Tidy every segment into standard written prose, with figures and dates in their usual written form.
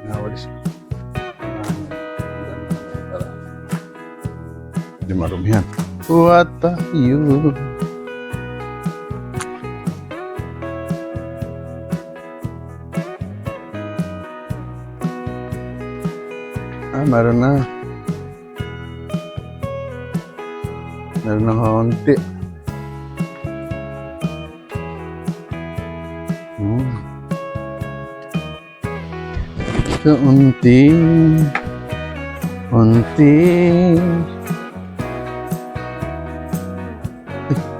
Nawalis ko. Hindi marumihan. What are you? Meron na. Meron na kaunti. Kaunti. Unti.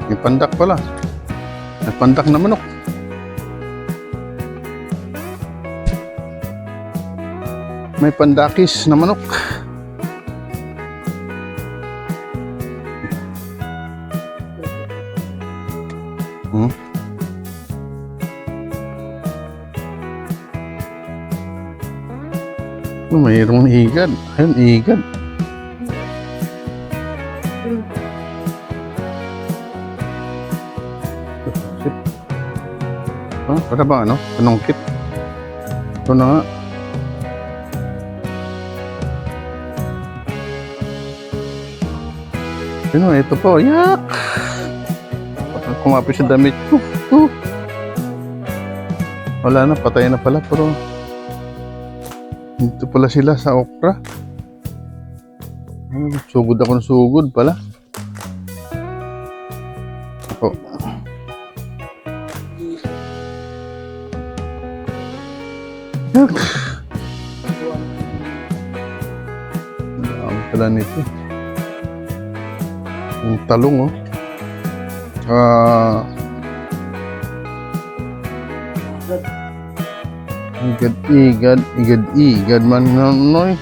May pandak pala. May pandak na manok. May pandakis na manok. Mayroong igad. Ayun, igad. Para ba ano? Panungkit. Ito na nga. Ano, ito po. Yak! Kumapit sa damit ko. Wala na, patay na pala. Pero dito pala sila sa okra. Sugod ako ng sugod pala. Ako. Yak! Ang pala nito. Yung talong, oh. Igad man noy.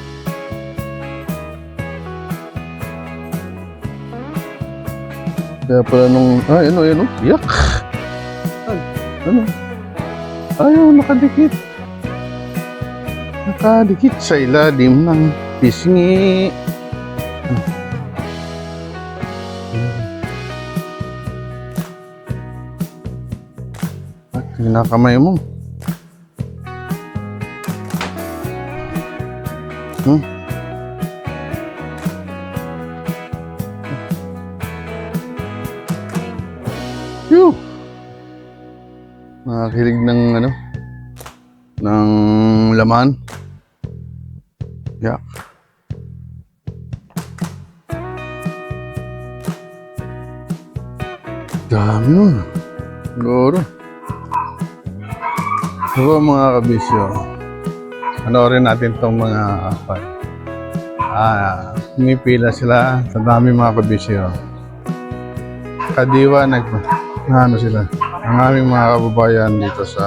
Kaya pala nung, ano, yak. Ano? Ayaw, nakadikit. Nakadikit sa ilalim ng pisngi. Kinakamay mo. Phew! Nakakilig ng ano? Ng laman. Yak. Dami nun. Siguro. So mga kabisyo, panoorin natin itong mga pumipila sila sa dami mga kabisyo. Kadiwa ano sila, ang aming mga kababayan dito sa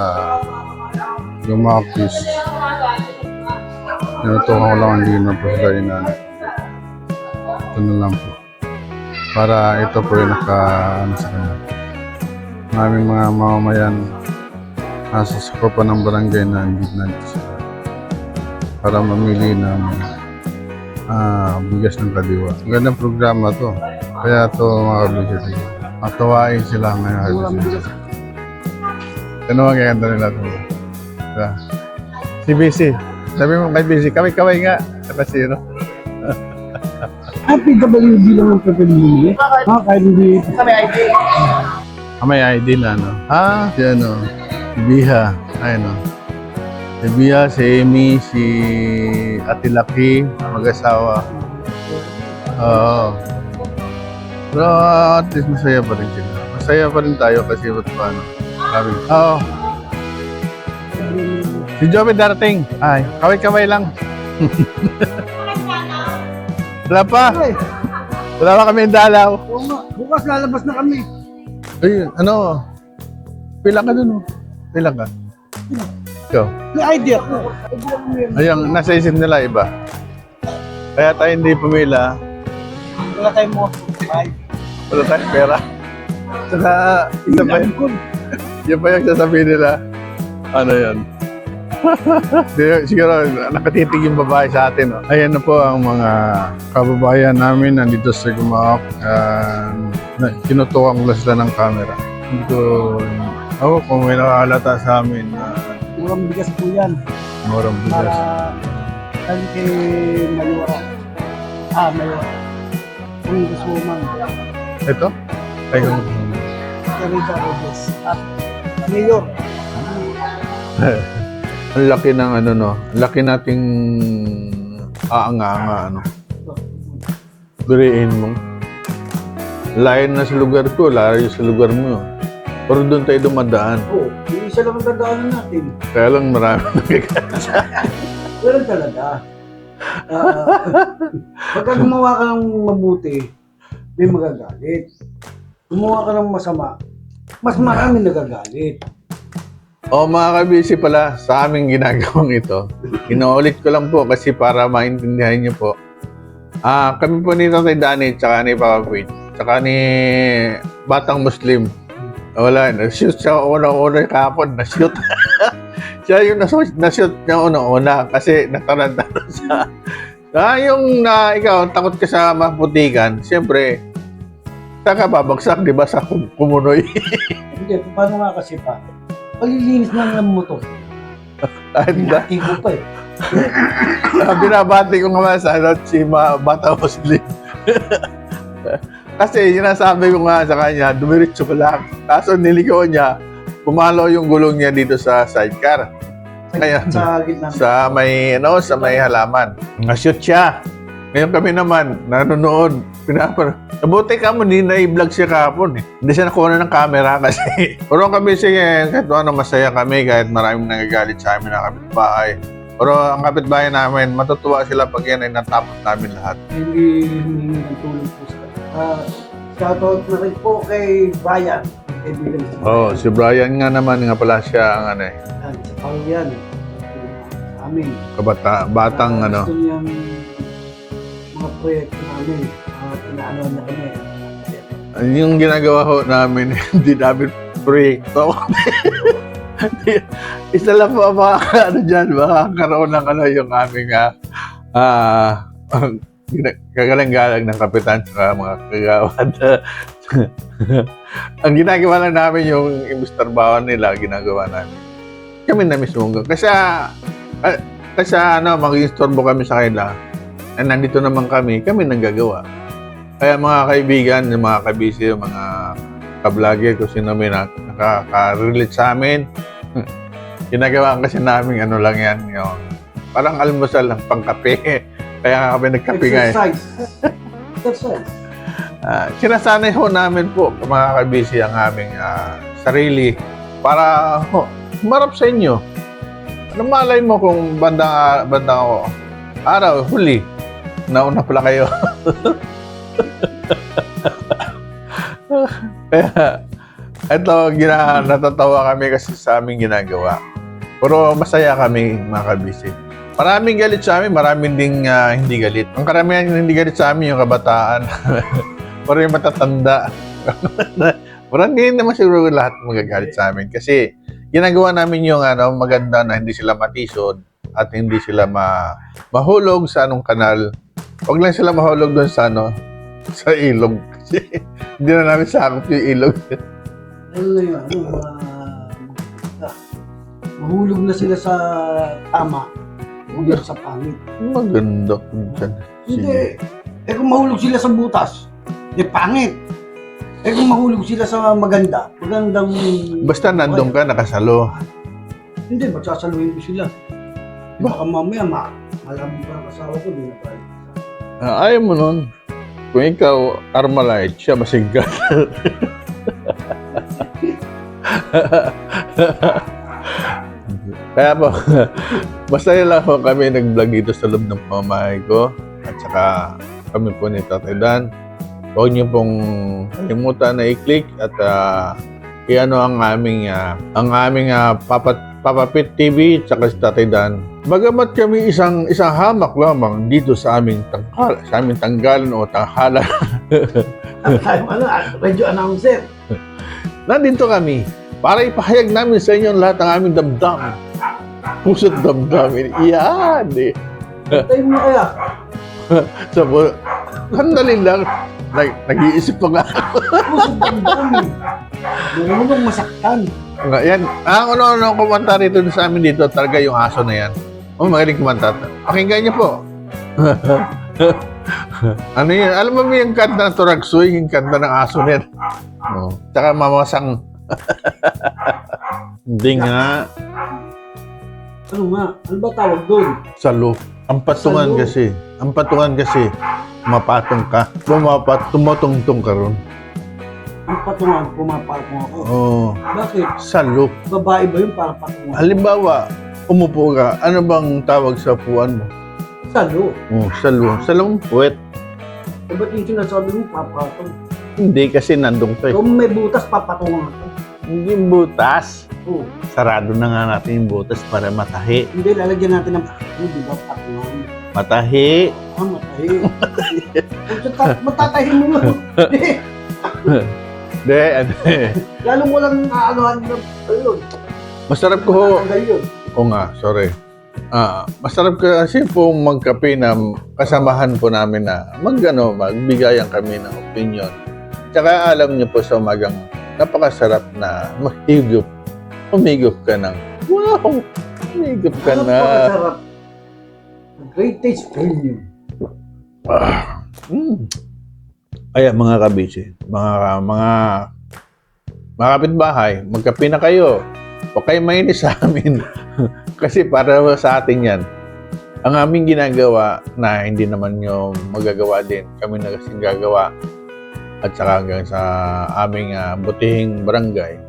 Lumakis. Tinutukan ko lang ang lino po sila inaano. Ito na lang po. Para ito po yung ano sa kanila. Ang aming mga mamamayan nasa sakupan ng barangay na hindi natin sila para mamili ng bigas ng Kadiwa. Magandang programa to. Kaya to mga kabisyo. Matawain sila ngayon kabisyo. Ano ang gaganda nila to? Si BC. Sabi mo kay BC, kaway-kaway nga. Kasi no? PWD lang ang pagpili. Kahit hindi. May ID na, no? Si ano? Si Biha. Ayun, no? Si Biha, si Amy, si Ate Laki, mag-asawa. Oo. Pero at least masaya pa rin sila. Masaya pa rin tayo kasi ba't paano? Sabi, oo. Si Joey darating. Ay, kaway-kaway lang. Wala pa. Wala pa kami dalaw. Oo nga, bukas lalabas na kami. Ay, ano? Pila ka dun, oh. Pila ka? Ikaw? May idea ko. Ayun, nasa isip nila iba. Kaya tayo hindi pumila. Wala tayong mo. Wala tayong pera. Saka, isa pa yun pa yung sasabihin nila. Ano yan? Siguro, nakatitig yung babae sa atin. Oh. Ayan na po ang mga kababayan namin nandito sa Gumaok. Kinutukan ko sila ng camera. Hindi ko, kung may nakahalata sa amin, Murang bigas po yan. Murang Para bigas. kami kay Mayora. Mayora. Congresswoman. Ito? Ay, kung... Teresa Robles. At Mayor. Ang laki ng ano, no? Ang laki nating aanga-anga, ano? Biriin mo. Layo na sa lugar ko, layo sa lugar mo. Pero doon tayo dumadaan. Oo, yung isa lang ang dadaanan natin. Kaya lang marami nagkakaroon. Wala talaga. Pagka gumawa ka ng mabuti, may magagalit. Gumawa ka ng masama, mas marami nagagalit. O mga kabisi pala, sa aming ginagawang ito, inuulit ko lang po kasi para maintindihan niyo po. Kami po ni Tatay Danny, tsaka ni Papa Queen, tsaka ni Batang Muslim. Wala, na-shoot siya una-una kahapon, na-shoot. Siya yung na-shoot niya una-una kasi nataranta siya. Yung ikaw, takot ka sa maputikan, siyempre, saan ka babagsak, di ba, sa kumunoy? Hindi, paano nga kasi pa? Paglilinis na ng motor. Pinati ko pa eh. Binabati ko nga sa si Bata Muslim. Kasi yung nasabi ko nga sa kanya, dumiretso ko lang. Kaso niligaw niya, pumalo yung gulong niya dito sa sidecar. Kaya, Sa gitna. sa may halaman. Nga-shoot siya. Ngayon kami naman, nanonood. Nabuti ka mo, hindi na-vlog siya kahapon eh. Hindi siya nakuha ng camera kasi. Pero kami sige, kahit ano, masaya kami, kahit maraming nagagalit sa amin na kapitbahay. Pero ang kapitbahay namin, matutuwa sila pag yan ay natapos namin lahat. Hindi humingi ng tulong po sa shoutout na rin po kay Brian. Kaibigan sa Si Brian nga naman, nga pala siya ang ano eh, Sa Paulian. Sa amin. batang ano. Gusto niyang mga proyekto namin. Pinaano na kami. Yung ginagawa ho namin, hindi namin proyekto. Isa lang po ano dyan, makakaroon ng ano yung aming kagalang-galang ng kapitan sa mga kagawad. Ang ginagawa lang namin yung imbis trabaho nila, ginagawa namin. Kami na mismo. Kasi ano, mag-istorbo kami sa kanila. Nandito naman kami nang gagawa. Kaya mga kaibigan, yung mga kabisi, yung mga ka-vlogger, kung sino may nakaka-relate sa amin, ginagawa kasi namin ano lang yan, yung parang almusal lang, pangkape. Kaya nga kami nagkape nga eh. Exercise. Sinasanay ho namin po, mga kabisi, ang aming sarili para marap sa inyo. Ano malay mo kung bandang araw, huli, nauna pala kayo. Kaya, ito, natatawa kami kasi sa aming ginagawa. Pero masaya kami, mga kabisi. Maraming galit sa amin, maraming ding hindi galit. Ang karamihan yung hindi galit sa amin, yung kabataan. Pero yung matatanda. Parang hindi naman siguro lahat magagalit sa amin. Kasi ginagawa namin yung maganda na hindi sila matisod at hindi sila mahulog sa anong kanal. Huwag lang sila mahulog doon sa sa ilog. Kasi hindi na namin sakop yung ilog. Ano na yun? Mahulog na sila sa tama. Hindi sa pangit. Maganda po dyan. Hindi. Kung mahulog sila sa butas, pangit. Kung mahulog sila sa magandang... Basta nandun ka, nakasalo. Hindi, magsasaluhin ko sila. Baka mamaya, malamang pa ang asawa ko, di na tayo. Ayaw mo nun. Kung ikaw, Armalite, siya masiggat. Kaya po, masaya lang po kami nag-vlog dito sa loob ng pamamahay ko. At saka kami po ni Tatay Dan. Huwag niyo pong kalimutan na i-click at i-ano ang aming Papa Pit TV at saka si Tatay Dan. Bagamat kami isang hamak lamang dito sa aming tanggalan o tanghalan. Tayo radio announcer. Nandito kami para ipahayag namin sa inyo lahat ng aming damdamin. Puso't damdamin. Iyan eh. Tayo mo kaya. So, sandali lang. Nag-iisip pa nga. Puso damdamin. Marunong masaktan. Yan. Ang ano kumanta rito sa amin dito, talaga yung aso na yan. Oh, magaling kumanta. Pakinggan niyo po. Ano yun? Alam mo yung kanta ng Turagsoy, yung kanta ng aso na yan. Oh. Tsaka mamasang. Hindi nga. Ano nga? Ano ba tawag doon? Salo. Ang patungan Salo. kasi. Ang patungan kasi, mapatong ka. Tumutungtong ka ron. Ang patungan, pumapatong ako. Oo. Bakit? Salo. Babae ba yun para patungan? Halimbawa, umupo ka, ano bang tawag sa upuan mo? Salo. Oh, salo. Salong puwet. Eh, ba't yung sinasabi mo, papatong? Hindi kasi nandun ka eh. Kung may butas, papatungan ako. Hindi butas. Oo. Sarado na nga natin yung butas para matahi. Hindi, lalagyan natin ng patungan, di ba? Patungan. Matahi. Ah, matahi. Matatahin mo yun. Hindi, ano eh. Lalo mo lang naanohan ng yun. Masarap ko. Matatanggal yun. Oo nga, sorry. Masarap kasi po magkape na kasamahan po namin na magbigayan kami ng opinion. Tsaka alam niyo po sa umagang napakasarap na mahigop. Umigop ka ng, wow! Umigop ka Ano na. napakasarap. Great taste premium. Kaya mga kabisi, mga kapitbahay, magkape na kayo. Huwag kayo mainis sa amin. Kasi para sa atin yan. Ang aming ginagawa na hindi naman yung magagawa din, kami na kasing gagawa. At saka hanggang sa aming butihing barangay,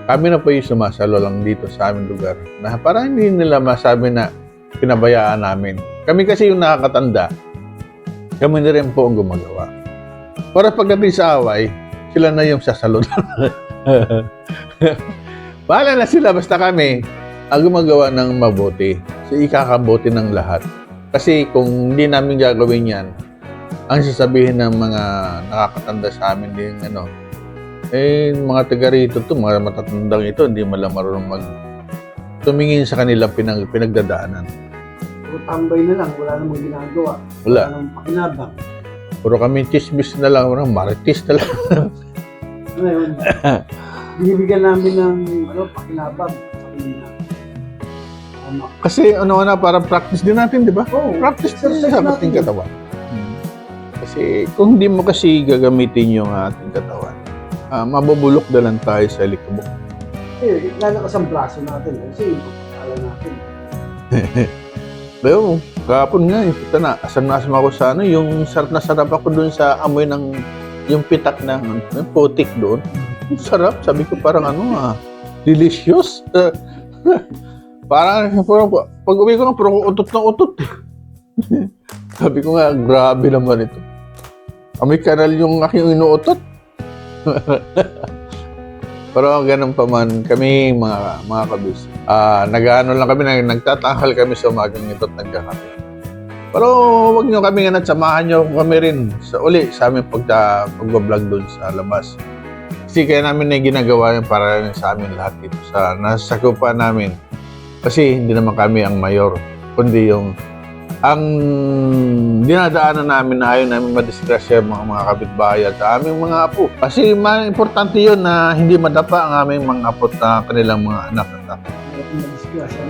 kami na po yung sumasalo lang dito sa aming lugar. Na para hindi nila masabi na pinabayaan namin. Kami kasi yung nakakatanda, kami na rin po ang gumagawa. Para pagdating sa away, sila na yung sasalo. Bahala na sila, basta kami ang gumagawa ng mabuti. So, ikakabuti ng lahat. Kasi kung hindi namin gagawin yan, ang sasabihin ng mga nakakatanda sa amin din, mga taga rito to, mga matatandang ito, hindi malang marunong tumingin sa kanilang pinagdadaanan. Puro tambay na lang, wala namang ginagawa. Wala. Namang pakinabang. Puro kami chismis na lang, marites na lang. Ngayon, binibigyan namin ng pakinabang sa kanila. Kasi para practice din natin, di ba? Oo, Practice din exercise sa natin ating yun. katawan. Kasi kung hindi mo kasi gagamitin yung ating katawan, mabubulok na lang tayo sa likabok. Eh, lalakas ang braso natin. Kasi pagkakala natin. Pero kahapon nga, asam-asam ako sa yung sarap na sarap ako dun sa amoy ng yung pitak ng putik doon. Ang sarap, sabi ko parang delicious. Parang pag uwi ko nga, parang utot na utot. Sabi ko nga, grabe naman ito. Amoy kanal yung aking inuutot. Pero ganun pa man, kami mga kabis. Nag-ano lang kami, nagtatanghal kami sa umagang ito at nagkakape. Pero wag nyo kami nga samahan nyo kami rin sa aming pag-vlog doon sa labas. Kasi kaya namin na ginagawa yun para rin sa amin lahat dito sa nasakupan namin. Kasi hindi naman kami ang mayor, kundi ang dinadaanan namin na ayaw namin madisgrasya mga kapitbahay at sa aming mga apo. Kasi importante yun na hindi madapa ang aming mga apo at kanilang mga anak at apo. Disgrasya